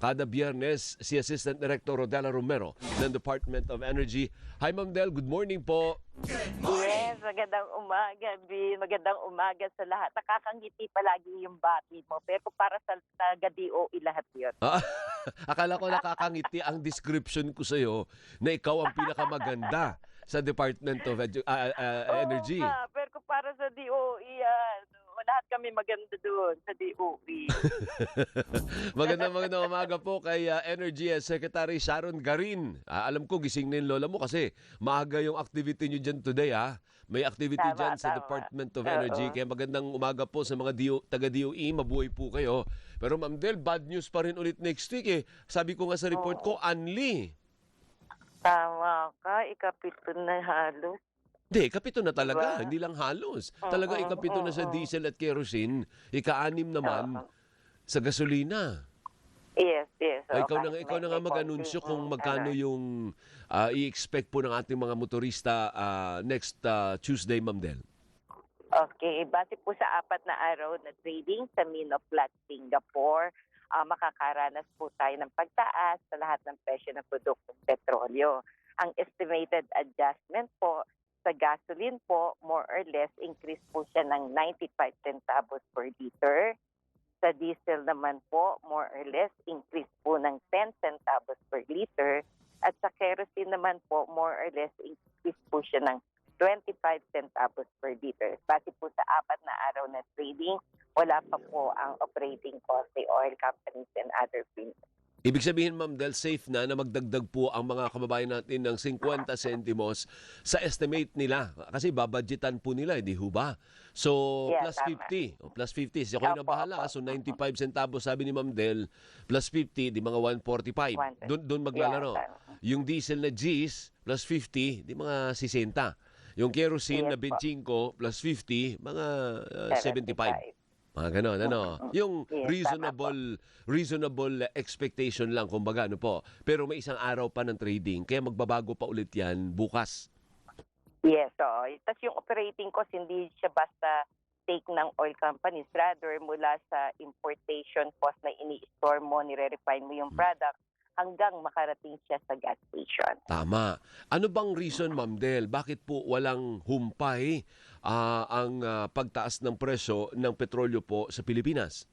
Kada Biyernes, si Assistant Director Rodela Romero ng Department of Energy. Hi Ma'am Del, good morning po. Yes, magandang umaga, Bin. Magandang umaga sa lahat. Nakakangiti palagi yung bati mo. Pero para sa taga-DOE lahat yun. Akala ko nakakangiti ang description ko sa'yo na ikaw ang pinakamaganda sa Department of Energy. Oo nga, pero para sa DOE yan. Lahat kami maganda doon sa DOE. Magandang umaga po kay Energy Secretary Sharon Garin. Alam ko gising na yung lola mo kasi maaga yung activity nyo dyan today. May activity dyan sa Department of Energy. Kaya magandang umaga po sa mga taga-DOE. Mabuhay po kayo. Pero Ma'am Del, bad news pa rin ulit next week eh. Sabi ko nga sa report ko, Anli. Tama ka, ikapito na halos. Hindi, ikapito na Diba? talaga. Hindi lang halos. Talaga ikapito na sa diesel at kerosene. Ika-anim naman sa gasolina. Yes. Ikaw na nga mag-anunsyo kung magkano yung i-expect po ng ating mga motorista next Tuesday, Ma'am Del. Okay, base po sa 4 na araw na trading sa Minoplat, Singapore, makakaranas po tayo ng pagtaas sa lahat ng presyo ng produktong petrolyo. Ang estimated adjustment po sa gasoline po, more or less, increase po siya ng 95 centavos per liter. Sa diesel naman po, more or less, increase po ng 10 centavos per liter. At sa kerosene naman po, more or less, increase po siya ng 25 centavos per liter. Base po sa 4 na araw na trading, wala pa po ang operating cost ng oil companies and other premiums. Ibig sabihin, Ma'am Del, safe na magdagdag po ang mga kababayan natin ng 50 centimos sa estimate nila. Kasi babadgetan po nila, hindi ho ba? So, Yeah, plus tama. 50. Plus 50. Si ako na bahala. So, 95 centavos, sabi ni Ma'am Del, plus 50, di mga 145. Doon maglalaro. Yeah, tama. Yung diesel na G's, plus 50, di mga 60. Yung kerosene na 25, plus 50, mga 75. Mga ganon, ano? Yung Yes, reasonable expectation lang, kumbaga, ano po. Pero may isang araw pa ng trading, kaya magbabago pa ulit yan bukas. Yes, so tapos yung operating cost, hindi siya basta take ng oil companies. Rather, mula sa importation cost na ini-store mo, nire-refine mo yung product, hanggang makarating siya sa gas station. Tama. Ano bang reason, Ma'am Del, bakit po walang humpay ang pagtaas ng presyo ng petrolyo po sa Pilipinas?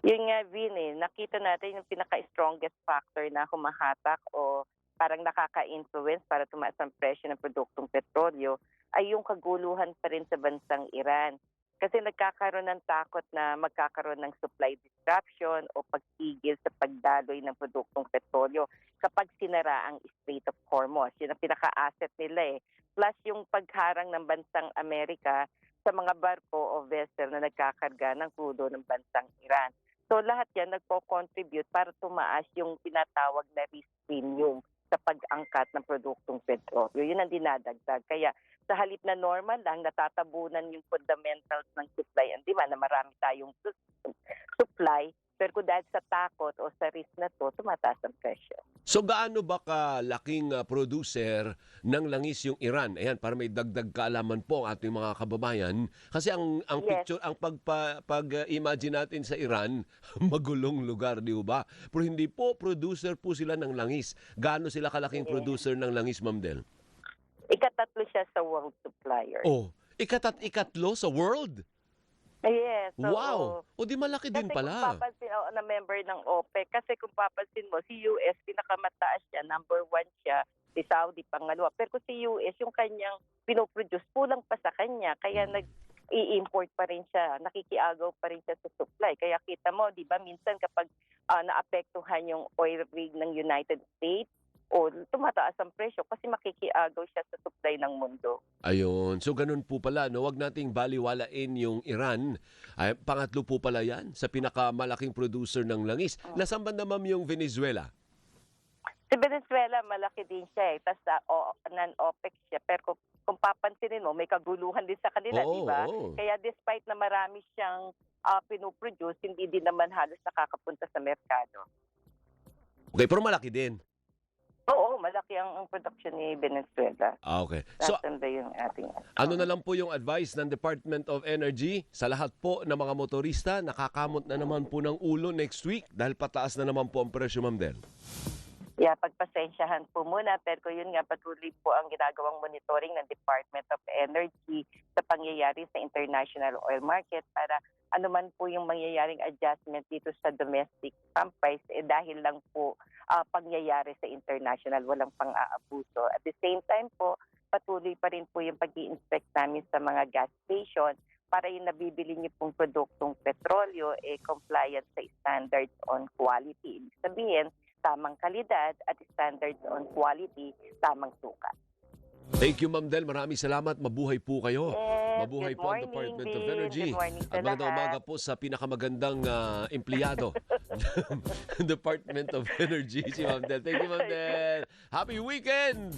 Yun nga, Vin, nakita natin yung pinaka-strongest factor na humahatak o parang nakaka-influence para tumaas ang presyo ng produktong petrolyo ay yung kaguluhan pa rin sa bansang Iran. Kasi nagkakaroon ng takot na magkakaroon ng supply disruption o pagtigil sa pagdaloy ng produktong petrolyo kapag sinara ang Strait of Hormuz. Yun ang pinaka-asset nila eh. Plus yung pagharang ng bansang Amerika sa mga barko o vessel na nagkakarga ng krudo ng bansang Iran. So lahat yan nagpo-contribute para tumaas yung tinatawag na risk premium sa pag-angkat ng produktong petrolyo. Yun ang dinadagdag. Kaya sa halip na normal lang, natatabunan yung fundamentals ng supply and demand na marami tayong supply, pero kung dahil sa takot o sa risk na to, tumataas ang presyo. So gaano ba kalaking producer ng langis yung Iran? Ayan, para may dagdag kaalaman po ang ating mga kababayan. Kasi ang Yes. picture, ang pag-imagine natin sa Iran, magulong lugar, di ba? Pero hindi po, producer po sila ng langis. Gaano sila kalaking producer ng langis, Ma'am Del? Ikatatlo siya sa world supplier. Oh, ikatlo sa world? Yes. So, Wow! O di malaki din kasi pala. kung papansin, na member ng OPEC, kasi kung papansin mo, si US, pinakamataas siya, number 1 siya, si Saudi, pangalawa. Pero kung si US, yung kanyang pinoproduce, kulang pa sa kanya, kaya nag-i-import pa rin siya, nakikiagaw pa rin siya sa supply. Kaya kita mo, di ba, minsan kapag naapektuhan yung oil rig ng United States, o tumataas ang presyo kasi makikiagaw siya sa supply ng mundo. Ayun. So ganun po pala, no? Huwag nating baliwalain yung Iran. Ay, pangatlo po pala yan sa pinakamalaking producer ng langis. Nasaan ba naman yung Venezuela? Si Venezuela, malaki din siya eh. Tapos non-OPEC siya. Pero kung papansinin mo, may kaguluhan din sa kanila, di ba? Kaya despite na marami siyang pinoproduce, hindi din naman halos nakakapunta sa merkado. Okay, pero malaki din. Oo, malaki malaki ang production ni Venezuela. Okay. So, Tatanda yung ating... ano na lang po yung advice ng Department of Energy sa lahat po ng mga motorista? Nakakamot na naman po ng ulo next week dahil pataas na naman po ang presyo, Ma'am Del. Yeah, pagpasensyahan po muna. Pero yun nga, patuloy po ang ginagawang monitoring ng Department of Energy sa pangyayari sa international oil market para ano man po yung mangyayaring adjustment dito sa domestic pump price dahil lang po pangyayari sa international, walang pang-aabuso. At the same time po, patuloy pa rin po yung pag-i-inspect namin sa mga gas station para yung nabibili niyo pong produktong petrolyo compliant sa standards on quality. Ibig sabihin, tamang kalidad at standards on quality, tamang sukat. Thank you, Ma'am Del. Maraming salamat. Mabuhay po kayo. Yes, Mabuhay good po ang morning, Department of Vin. Energy. Good morning sa At magandang lahat. umaga po sa pinakamagandang empleyado Department of Energy, si Ma'am Del. Thank you, Ma'am Del. Happy weekend!